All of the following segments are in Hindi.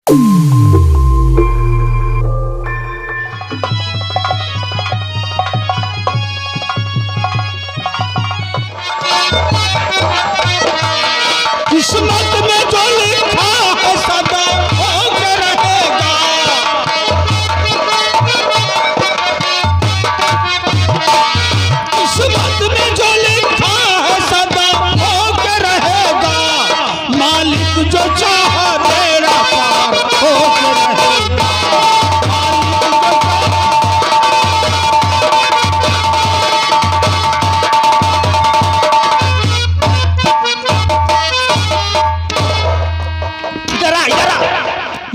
किस्मत में जो लिखा है सदा होके रहेगा। किस्मत में जो लिखा है सदा होके रहेगा। मालिक जो चाहा मेरा पार होके रहेगा।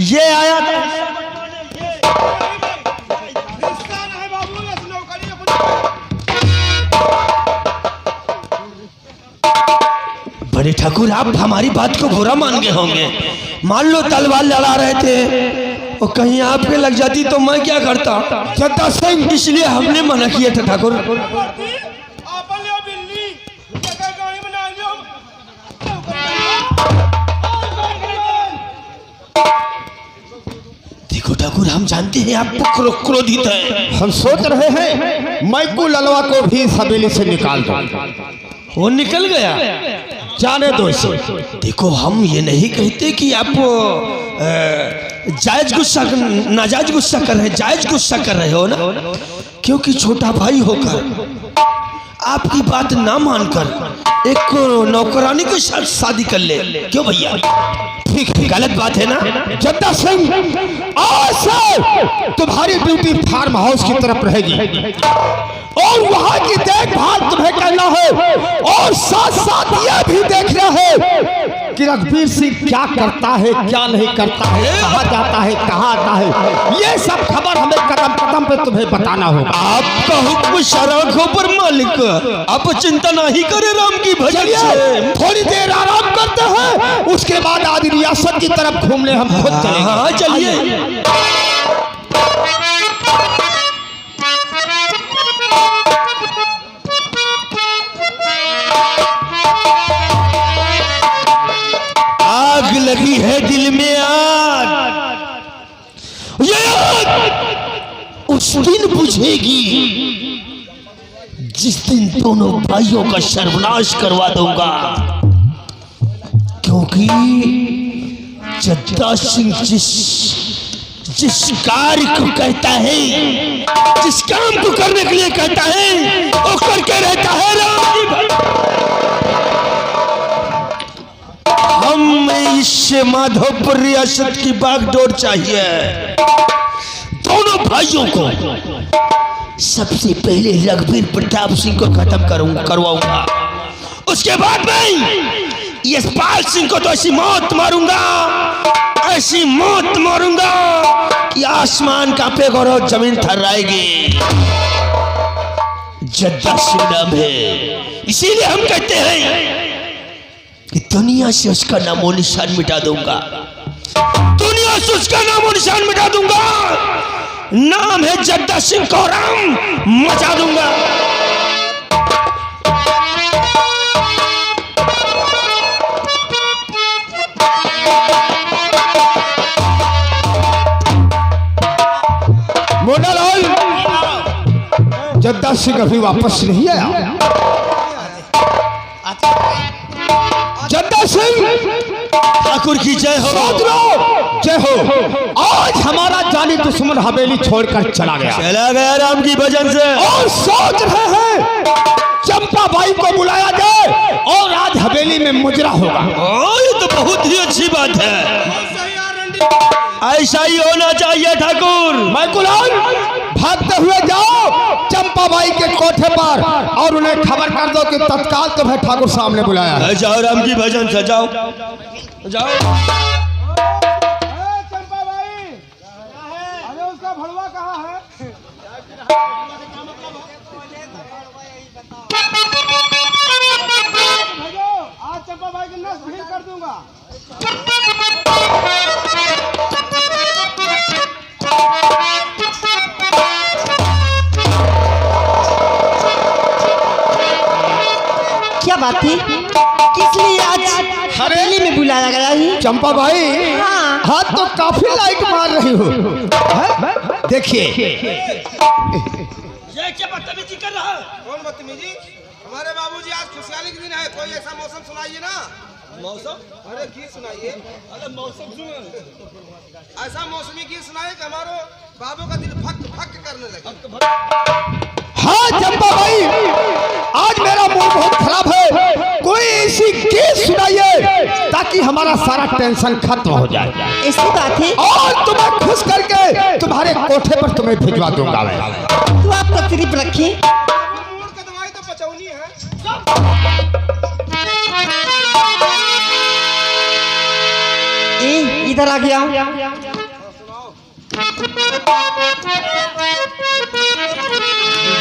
ये आया था बड़े ठाकुर, आप हमारी बात को बुरा मान गए होंगे। मान लो तलवार लड़ा रहे थे और कहीं आपके लग जाती तो मैं क्या करता? जद्दा सिंह, इसलिए हमने मना किया था ठाकुर। देखो ठाकुर, हम जानते हैं आप क्रोधित हैं। हम सोच रहे हैं मैकू ललवा को भी इस हवेली से निकाल दो। वो निकल गया, जाने दो इसे। देखो, हम ये नहीं कहते कि आप जायज गुस्सा नाजायज गुस्सा कर रहे हैं, जायज गुस्सा कर रहे हो ना, क्योंकि छोटा भाई होकर आपकी बात ना मानकर एक नौकरानी के साथ शादी कर ले, क्यों भैया? ठीक है, गलत बात है ना? जद्दा सिंह, आज से तुम्हारी ड्यूटी फार्म हाउस की तरफ रहेगी और वहां की देखभाल तुम्हें करना है और साथ साथ यह भी देखना है कि रघुवीर सिंह क्या करता है, क्या नहीं करता है, कहाँ जाता है, कहाँ आता है। ये सब खबर हमें कदम कदम पे तुम्हें बताना होगा। आपका हुक्म शराखों पर मालिक, आप चिंता नहीं करे राम की भजन से। थोड़ी देर आराम करते हैं, उसके बाद आदि रियासत की तरफ घूमने हम खुद चलेंगे। हाँ, चलिए। आग लगी है दिल में, आग, ये आग उस दिन बुझेगी जिस दिन दोनों भाइयों का सर्वनाश करवा दूंगा। क्योंकि जद्दा सिंह जिस कार्य को कहता है, जिस काम को करने के लिए कहता है, वो करके रहता है राम की भक्त। हमें इस माधोपुर रियासत की बागडोर चाहिए। दोनों भाइयों को सबसे पहले रघुवीर प्रताप सिंह को खत्म करवाऊंगा। उसके बाद मैं यशपाल सिंह को तो ऐसी मौत मारूंगा, ऐसी मौत मारूंगा कि आसमान कांपेगा और जमीन थर्राएगी। जद्दा सिंह नाम है, इसीलिए हम कहते हैं कि दुनिया से उसका नामो निशान मिटा दूंगा, दुनिया से उसका नामो निशान मिटा दूंगा। नाम है जद्दा सिंह को राम मचा दूंगा। मोनालाल, जद्दा सिंह अभी वापस नहीं आया। जद्दा सिंह, ठाकुर की जय हो। जय हो। आज हमारा जानी दुश्मन हवेली छोड़कर चला गया राम की भजन से। और सोच रहे हैं चंपा बाई को बुलाया जाए और आज हवेली में मुजरा होगा। ये तो बहुत ही अच्छी बात है, ऐसा ही होना चाहिए ठाकुर। मैकुलाल, भागते हुए जाओ चंपा बाई के कोठे पर और उन्हें खबर कर दो कि तत्काल तुम्हें ठाकुर सामने बुलाया है। जाओ राम की भजन से, जाओ जाओ। चंपा बाई, अरे उसका भड़वा कहाँ है? आज चंपा बाई की नस भीड़ कर दूंगा। क्या बात थी? किस लिए आज हवेली में बुलाया गया है? चंपा बाई, हाँ। हाथ तो काफी हूँ। देखिए ये क्या बदतमीजी कर रहा है? कौन बदतमीजी? हमारे बाबूजी आज खुशहाली के दिन है, कोई ऐसा मौसम सुनाइए ना। मौसम? अरे गीत सुनाइए, अरे मौसम सुनो। ऐसा मौसमी गीत सुनाए कि हमारो बाबू का दिल फक फक करने लगे। हाँ चंपा भाई, आज मेरा मूड बहुत खराब है, कोई ऐसी गीत सुनाइए ताकि हमारा सारा टेंशन खत्म हो जाए ऐसी बात है। और तुम्हें खुश करके तुम्हारे कोठे पर तुम्हें भिजवा दूंगा मैं। तो आप तशरीफ रखिए। मूड का दवाई तो पचौनी है। इधर आ गया।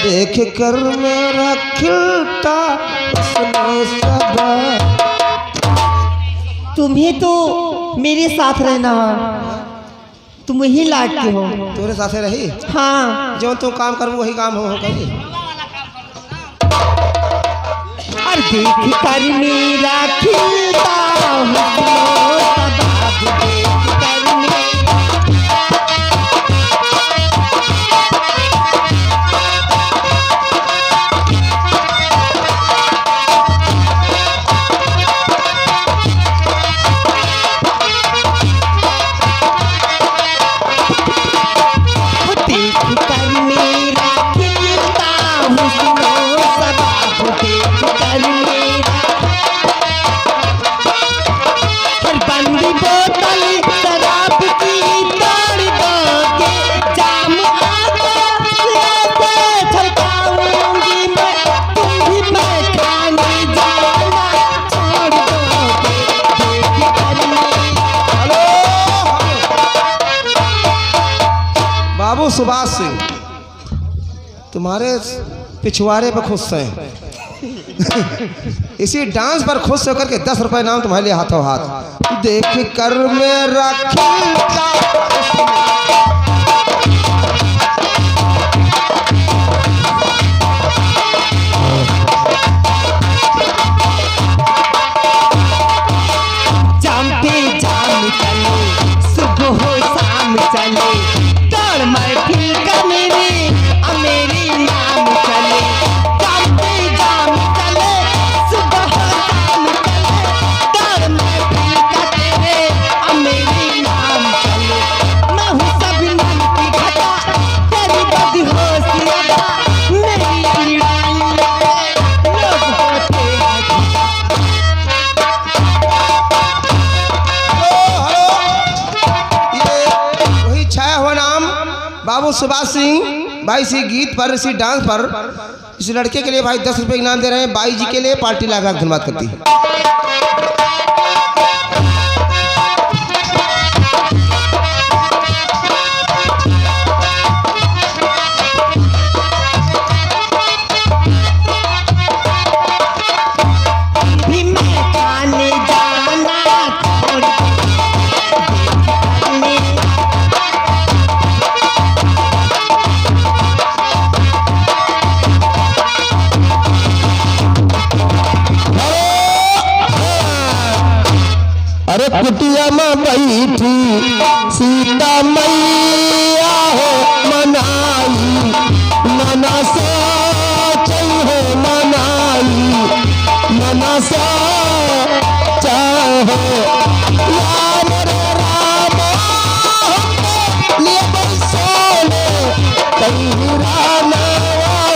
देख कर मेरा खिलता तुम्हें तो मेरे साथ रहना, तुम वही लायक के हो। तोरे साथे रही, हाँ, जो तू काम कर वही काम हो कही। और देख कर मेरा खिलता हुस्न सबाब, देख कर बाबू सुभाष सिंह तुम्हारे पिछवाड़े पर खुश हैं। इसी डांस पर खुश होकर के 10 रुपए नाम तुम्हारे लिए हाथों हाथ। देख कर मेरा खिलता जाम पे जाम चले, सुबह हो शाम चले, दौड़ महफिल का मेरे नाम चले। जाम पे जाम चले, सुबह हो शाम चले, दौड़ महफिल का तेरे मेरे नाम चले। मैं हूँ सब मन की घटा, तेरी बदहोशी अदा, मेरी लड़ाई में लोग होते हैं। वही छाया हुआ नाम बाबू सुभाष सिंह भाई। इसी गीत पर, इसी डांस पर, इस लड़के के लिए भाई 10 रुपए इनाम दे रहे हैं। बाई जी के लिए पार्टी लाख लाख धन्यवाद करती है। भी मैं खाने जाना छोड़ करने। अरे कुटिया में बैठी सीता मैया हो मनाई, मना सा हो मनाई, मना सा चाहो राम रे राम ले बरसोले कहीं राना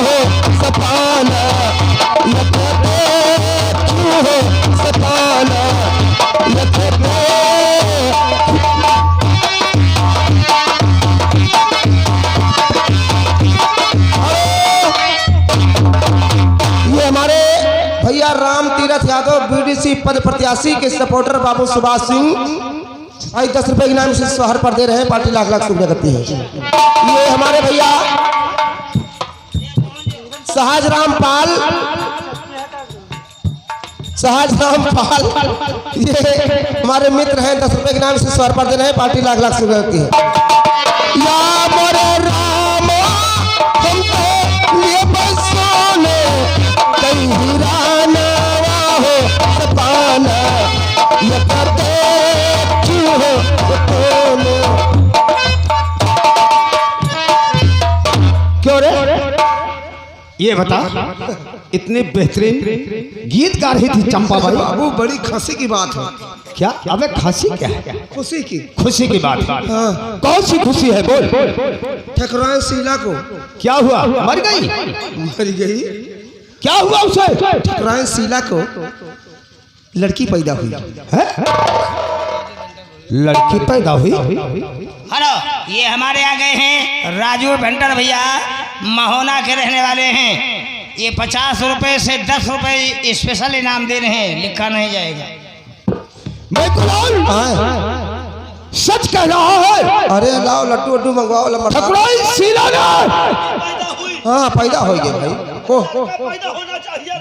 हो सपाना लखते हो सपाना लखते। ये हमारे भैया राम तीरथ यादव बीडीसी पद प्रत्याशी के सपोर्टर बाबू सुभाष सिंह भाई 10 रुपए इनाम से शहर पर दे रहे हैं। पार्टी लाख लाख शुक्रिया करती है। ये हमारे भैया सहजराम पाल, ये हमारे मित्र हैं। 10 रुपए के नाम से शहर पर दे रहे हैं। पार्टी लाख लाख शुक्रिया करती है। या मोरे राम हम तो लिए बरसोले कहीं हीराना हो सपाना ये करते क्यों हो तोले। ये बता, इतने बेहतरीन गीत गा रही थी चंपा बाई। बाबू बड़ी खसी की बात है। क्या? अबे खांसी क्या है? खुशी की। खुशी की बात। हाँ। कौन सी खुशी है बोल? ठकुराइन शीला को क्या हुआ? मर गई? मर गई। क्या हुआ उसे? ठकुराइन शीला को लड़की पैदा हुई है? लड़की पैदा हुई? हेलो, ये हमारे यहाँ गए हैं राजू भंटर भैया, महोना के रहने वाले हैं। ये 50 रुपए से 10 रुपए स्पेशल इनाम दे रहे हैं, लिखा नहीं जाएगा। मैं कुलाल हाँ। सच कह रहा है। अरे लाओ लड्डू वड्डू मंगवाओ लम्बा। ठकुराइन शीला ने हाँ पैदा हो गया भाई। ओह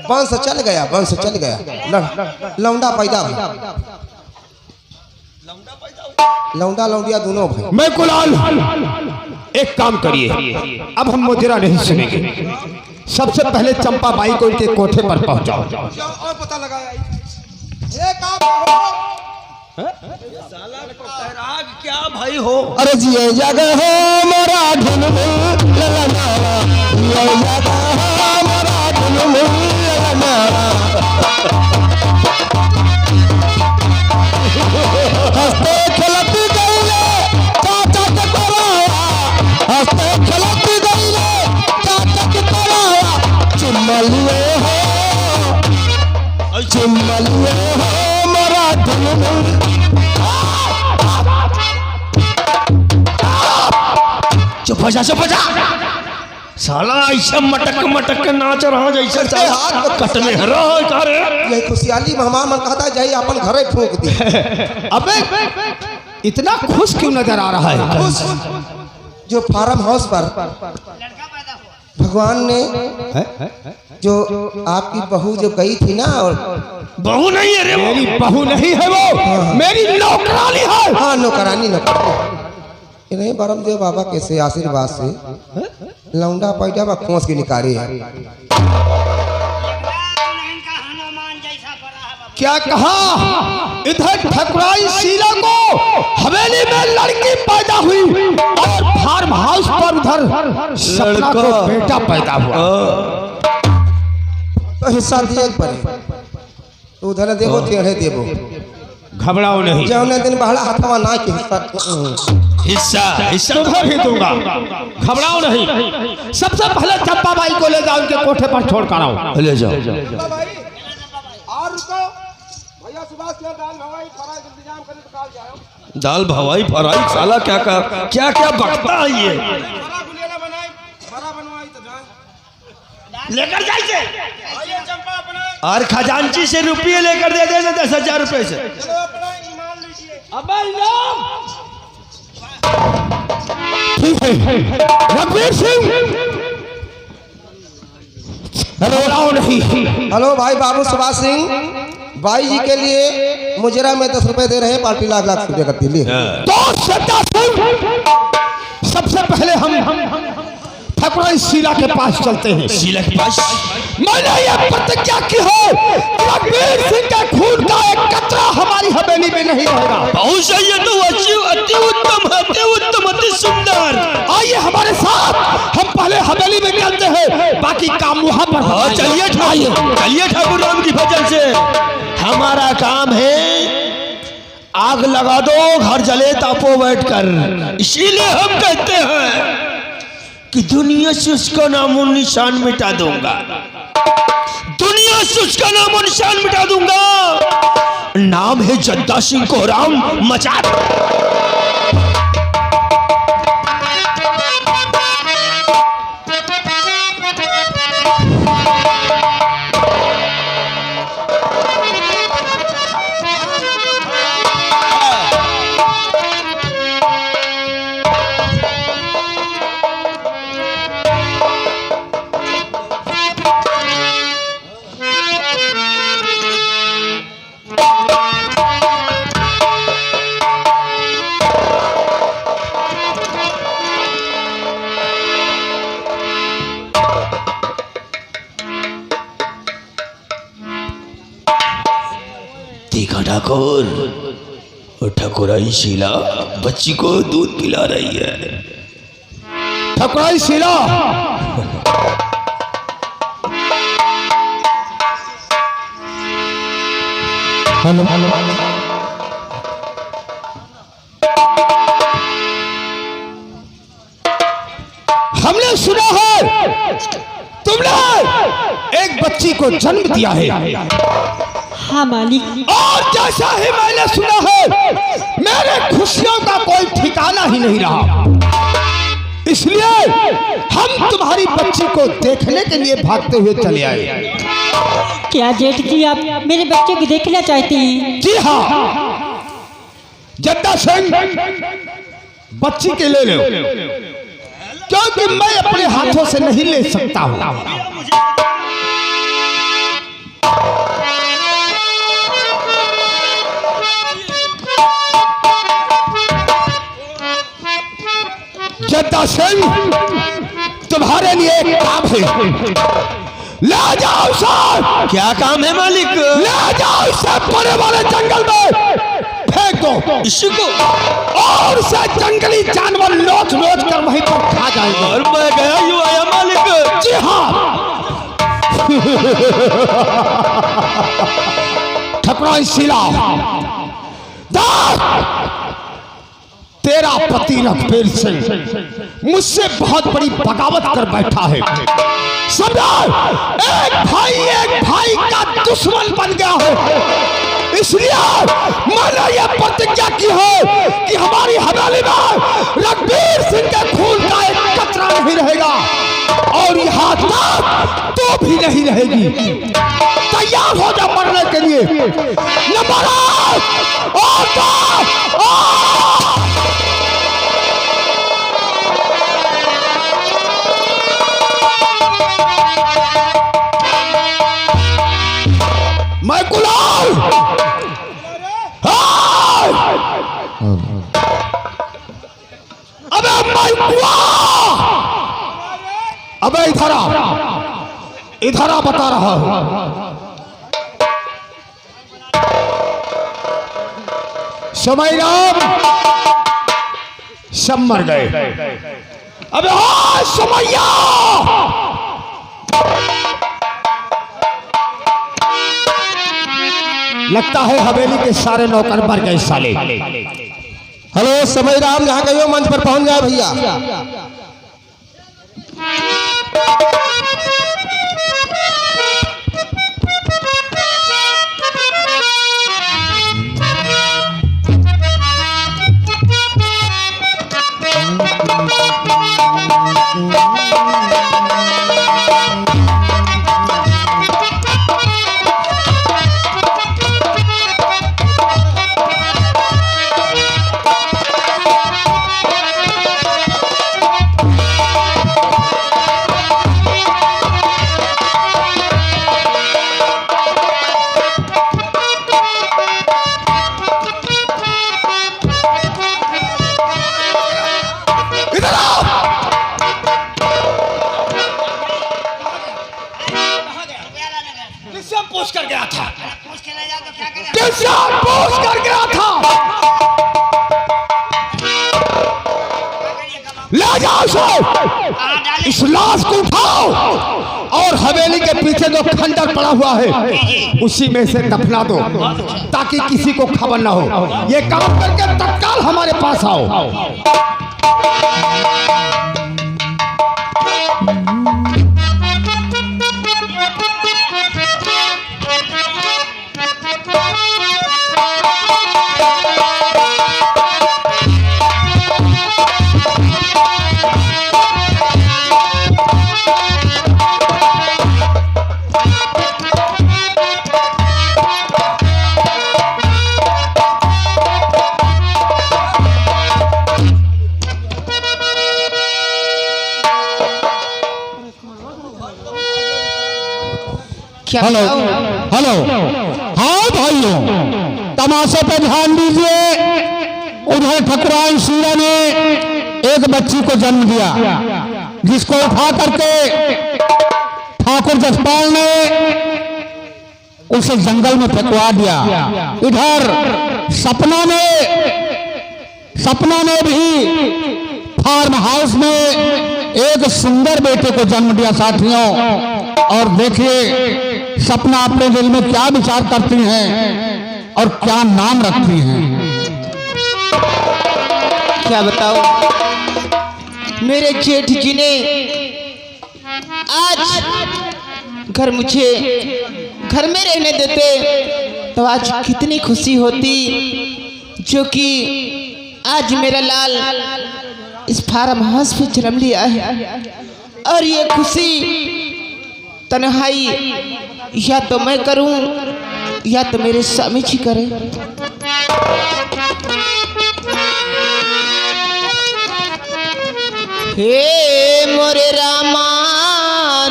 वंश चल गया, वंश चल गया। लौंडा पैदा हुआ। लौंडा लौंडिया दोनों भाई। मैं कुलाल, एक काम करिए, अब हम मुजरा नहीं सुनेंगे। सबसे पहले चंपा बाई को इनके कोठे पर पहुंचाओ। और पता लगाया क्या भाई हो? अरे जिए जगह हो मोरा ढुलमुल ललनारा, जिए जगह हो मोरा ढुलमुल ललनारा। हंसते खेलती गईले चाचा के तोराया, हंसते खेलती गईले चाचा के तोराया। चुम्मलिए हो मोरा ढुलमुल। चुप हो जा, चुप हो जा। साला ऐसा मटक मटक के नाच रहा जैसे कटने हरा का रे। ये खुशहाली मेहमान मन कहता जाइए अपन घरे फूंक दी। अबे इतना खुश क्यों नजर आ रहा है? खुश जो फार्म हाउस पर भगवान ने जो आपकी बहू जो गई थी ना, और बहू नहीं है रे, मेरी बहू नहीं है वो, मेरी नौकरानी है। हाँ नौकरानी नौकरानी। नहीं बरमदेव बाबा के से आशीर्वाद से लौंडा पैदा बा खोस के निकाले है। क्या कहा? इधर ठकुराइन शीला को हवेली में लड़की पैदा हुई और फार्म हाउस पर उधर सपना को बेटा पैदा हुआ। तो हिस्सा दिए पड़े, तो उधर देवो तेरे देवो। घबराओ नहीं, जौने दिन बहला हथवा ना के हिस्सा हिस्सा उधर ही दूंगा। घबराओ नहीं। सबसे पहले चंपा बाई को ले जाओ, उनके कोठे पर छोड़ कर आओ। ले जाओ। और रुको भैया, सुभाष के दाल हवाई फराई इंतजाम करें तो काल जाओ। दाल भवाई फ्राई साला क्या क्या क्या बकता है ये। बड़ा गुलिया बनाई, बड़ा बनवाई तो जाए लेकर जाइए। आइए चंपा अपना। और खजांची से रुपये लेकर दे देना 10,000 रुपए से। चलो अपना ईमान लीजिए। अबे ठीक है रघुवीर सिंह। हेलो नहीं। हेलो भाई बाबू सुभाष सिंह, भाई जी के लिए मुजरा में 10 रुपए दे रहे हैं, पार्टी लाख लाख रुपए करती लिए। तो सत्ता सिंह, सबसे पहले हम ठकुराइन शीला के पास चलते हैं। शीला के पास? मैंने ये प्रतिज्ञा की है कि रघुवीर सिंह के खून का एक कतरा हमारी हवेली में नहीं रहेगा। बहुत सही है, तो अति उत्तम, अति उत्तम, अति सुंदर। आइए हमारे साथ, हम पहले हवेली में चलते हैं, बाकी काम वहाँ पर। हाँ चलिए चलिए ठाकुर राम की भजन से। हमारा काम है आग लगा दो, घर जले तापो बैठकर। इसीलिए हम कहते हैं कि दुनिया से उसका नामो निशान मिटा दूंगा, दुनिया से उसका नामो निशान मिटा दूंगा। नाम है जद्दा सिंह कोहराम मचार। देखा ठाकुर, और ठकुराइन शीला बच्ची को दूध पिला रही है। ठकुराइन शीला, हमने सुना है तुमने एक बच्ची को जन्म दिया है। हाँ मालिक। और जैसा ही मैंने सुना है मेरे खुशियों का कोई ठिकाना ही नहीं रहा, इसलिए हम तुम्हारी बच्ची को देखने के लिए भागते हुए चले आए। क्या जेठ जी आप मेरे बच्चे को देखना चाहती हैं? जी हाँ, जद्दा सिंह बच्ची के ले लो, क्योंकि मैं अपने हाथों से नहीं ले सकता हूं। जद्दा सिंह तुम्हारे लिए एक काम है, ले जाओ सर। क्या काम है मालिक? ले जाओ इसे परे वाले जंगल में फेंक दो इसको, और उसे जंगली जानवर नोच नोच कर वहीं पर खा जाएगा। और मैं गया यूं आया मालिक। जी हाँ। ठकुराइन शीला, तेरा पति रघुवीर सिंह मुझसे बहुत बड़ी बगावत कर बैठा है। समझा, एक भाई का दुश्मन बन गया है, इसलिए मैंने ये प्रतिज्ञा की है कि हमारी हवेली में रघुवीर सिंह के खून का एक कतरा नहीं रहेगा, और यहाँ तक तो भी नहीं रहेगी। तैयार हो जा मरने के लिए। नंबर 1 और मैं गुलाल। अबे मैं कुआ, अबे इधर आ बता रहा हूं। समय राम सब मर गए। अबे हाँ समैया, लगता है हवेली के सारे नौकर मर गए साले। हेलो समय राम, जहाँ गए हो मंच पर पहुंच जाए भैया। पूछ कर गया था, किससे पूछ कर गया था? ले जाओ इसे, इस लाश को उठाओ और हवेली के पीछे जो खंडर पड़ा हुआ है उसी में से दफना दो, ताकि किसी को खबर ना हो। ये काम करके तत्काल हमारे पास आओ। हेलो हेलो, हाँ भाइयों, तमाशे पे ध्यान दीजिए। उधर ठकुराइन शीला ने एक बच्ची को जन्म दिया, जिसको उठा करके ठाकुर जसपाल ने उसे जंगल में फेंकवा दिया। इधर सपना ने भी फार्म हाउस में एक सुंदर बेटे को जन्म दिया साथियों। और देखिए सपना अपने दिल में क्या विचार करती हैं। और क्या नाम रखती हैं? क्या बताओ, मेरे जेठ जी ने आज घर मुझे घर में रहने देते तो आज कितनी खुशी होती, जो कि आज मेरा लाल इस फार्म हाउस पे जन्म लिया है। और ये खुशी तन्हाई या तो मैं करूं या तो मेरे स्वामी जी करें। हे मोरे रामा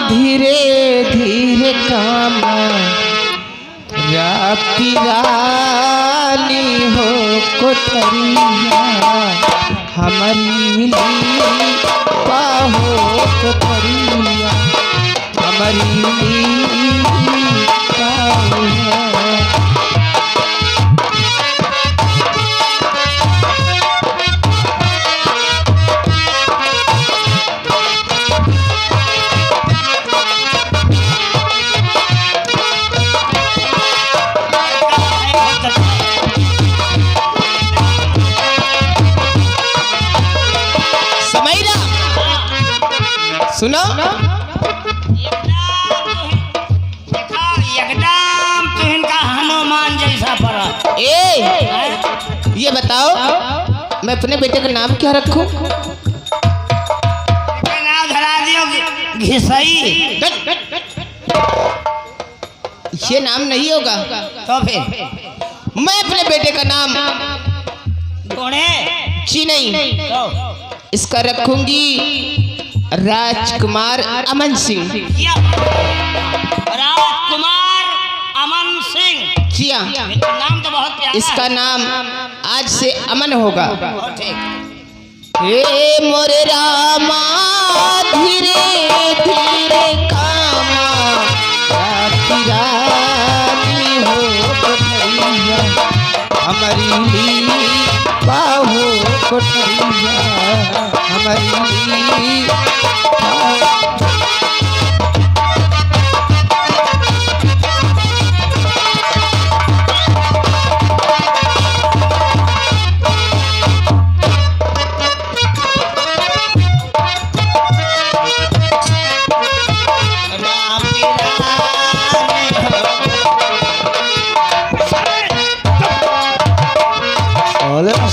धीरे धीरे कामा, राती रानी हो कोठरिया, हमारी पाहो कोठरिया, हमारी पाहो। सुनो एकदम तुहिन का हनुमान जैसा पड़ा। ये बताओ मैं अपने बेटे का नाम क्या रखूं? नाम धरा दियो घिसई। ये नाम नहीं होगा। तो फिर मैं अपने बेटे का नाम ढूंढे जी नहीं, तो इसका रखूंगी राजकुमार अमन सिंह। राजकुमार अमन सिंह जी हाँ, नाम तो बहुत प्यारा इसका नाम आज से अमन होगा। ठीक। हे मोरे रामा धीरे धीरे कामा, राती रानी हो कोठरिया, हमारी बाहो कोठरिया, हमारी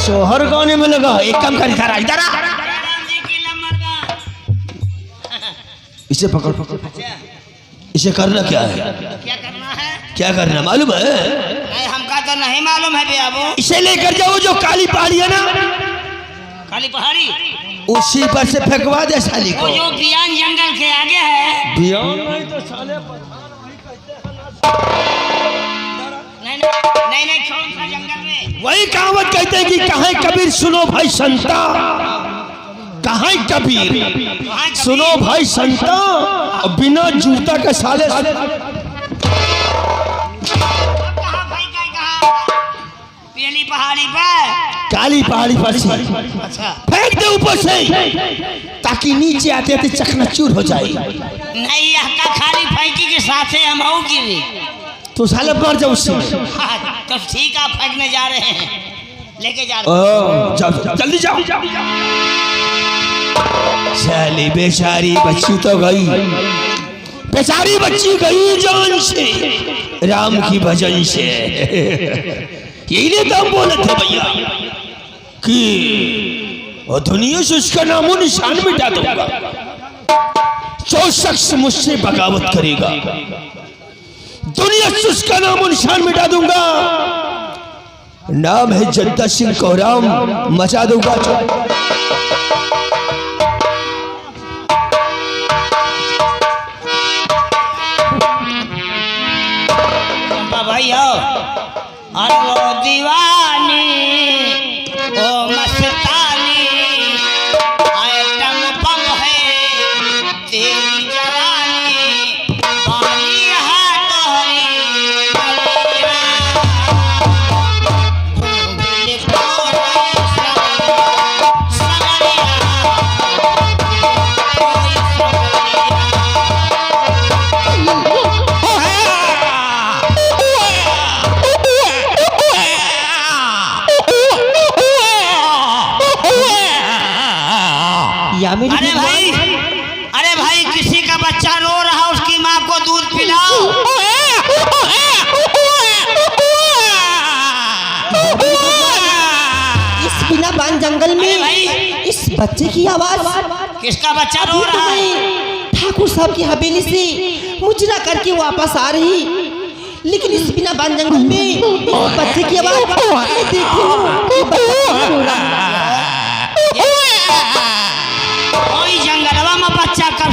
शोहर गाने में लगा। एक काम कर, इधर आ, इधर आ। इसे पकड़ पकड़। इसे करना क्या है? क्या करना है? क्या करना मालूम है? नहीं, हमका तो नहीं मालूम है बाबू। इसे लेकर जाओ जो काली पहाड़ी है ना, काली पहाड़ी, उसी पर से फेंकवा दे साली को। जो बियान जंगल के आगे है। बियान नहीं तो साले नहीं कौन सा जंगल में? वही कहावत कहते हैं कि कहाँ कबीर सुनो भाई संता, कहाँ कबीर सुनो भाई संता, और बिना जूता के साले पीली पहाड़ी पर, काली पहाड़ी पर से फेंक दे ऊपर से, ताकि नीचे आते आते चकनाचूर हो जाए। नहीं, यह खाली फेंकी के साथ हम गिरी तो साले मर जाओ उससे। तो ठीक है, फेंकने जा रहे हैं, लेके जा रहे हैं। जाओ जल्दी जाओ। साली बेचारी बच्ची तो गई, बेचारी बच्ची गई जान से, राम की भजन से। यही लिए तो हम बोले थे भैया कि वो दुनिया से उसका नामो निशान मिटा दूंगा जो शख्स मुझसे बगावत करेगा। दुनिया से उसका नामो निशान मिटा दूंगा। नाम है जद्दा सिंह कोहराम, मचा दूंगा। भाई आओ, और वो दीवानी ओ मस्तानी, आइटम बम है तेरी जवानी, बानी है तोहरी बलिया, भूल को समरिया, कोई समरिया। दिया मेरे अरे भाई, अरे भाई, किसी का बच्चा रो रहा, उसकी माँ को दूध पिलाओ। इस बिना बान जंगल में भाई, इस बच्चे की आवाज किसका बच्चा रो रहा है? ठाकुर साहब की हवेली से मुजरा करके वापस आ रही, लेकिन इस बिना बान जंगल में इस बच्चे की आवाज मैं देखी हूँ कि बच्चा रो रहा है। कोई जंगलवा में बच्चा कब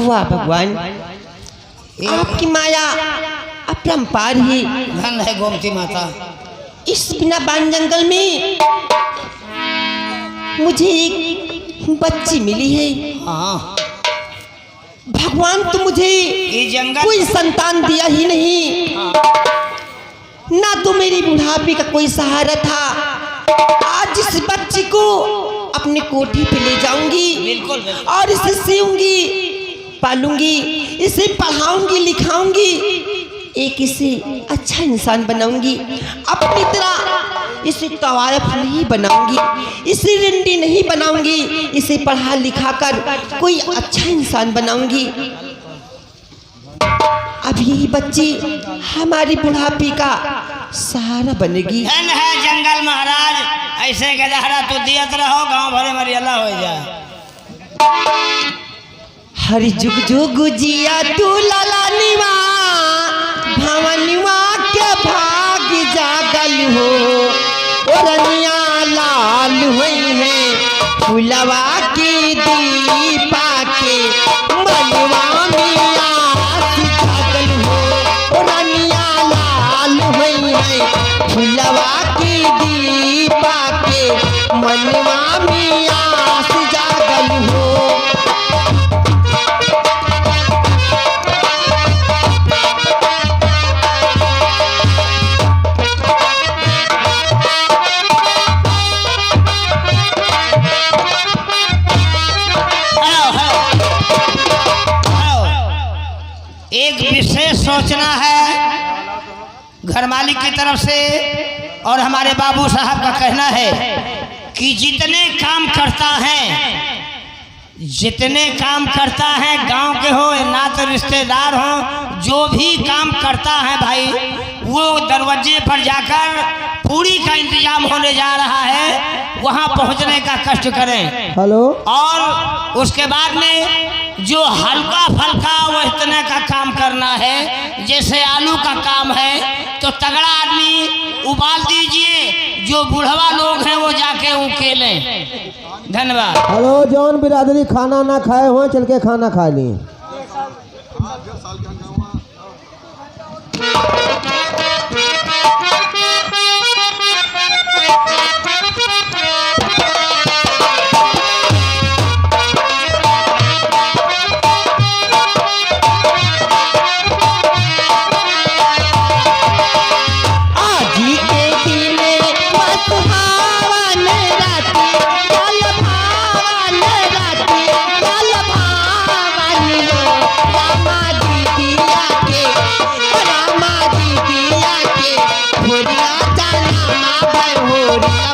वाह भगवान, आपकी माया अपरंपार है। धन है गोमती माता। इस बिना बान जंगल में मुझे एक बच्ची मिली है। हाँ, भगवान तो मुझे ये जंगल कोई संतान दिया ही नहीं, ना तो मेरी बुढ़ापे का कोई सहारा था। आज इस बच्ची को अपने कोठी पे ले जाऊंगी बिल्कुल। और इसे सीऊंगी, पालूंगी, इसे पढ़ाऊंगी, लिखाऊंगी, एक इसे अच्छा इंसान बनाऊंगी। अपनी तरह इसे तवायफ नहीं बनाऊंगी, इसे रिंडी नहीं बनाऊंगी, इसे पढ़ा लिखा कर कोई अच्छा इंसान बनाऊंगी। अब यही बच्ची हमारी बुढ़ापे का सहारा बनेगी। धन है जंगल महाराज, ऐसे गदहरा तो दियत रहो, गांव भरे मरियला हो जाए। हरि जुग जुग जिया तू ललानिवा, भवनिवा के भाग जागल हो, ओरनिया लाल हुई है फुलवा की दीपा के मनवा में आस जागल हो, ओरनिया लाल हुई है फुलवा की दीपा के मनवा में आस जागल हो। एक विशेष सोचना है घर मालिक की तरफ से, और हमारे बाबू साहब का कहना है कि जितने काम करता है गांव के हो ना तो रिश्तेदार हो, जो भी काम करता है भाई, वो दरवाजे पर जाकर पूरी का इंतजाम होने जा रहा है, वहां पहुंचने का कष्ट करें। हेलो। और उसके बाद में जो हल्का फल्का वो इतने का काम करना है, जैसे आलू का काम है तो तगड़ा आदमी उबाल दीजिए, जो बुढ़वा लोग हैं वो जाके उकेलें। धन्यवाद। हेलो, जौन बिरादरी खाना ना खाए हुए चल के खाना खा ली। होरिया जाना मा भाई होरिया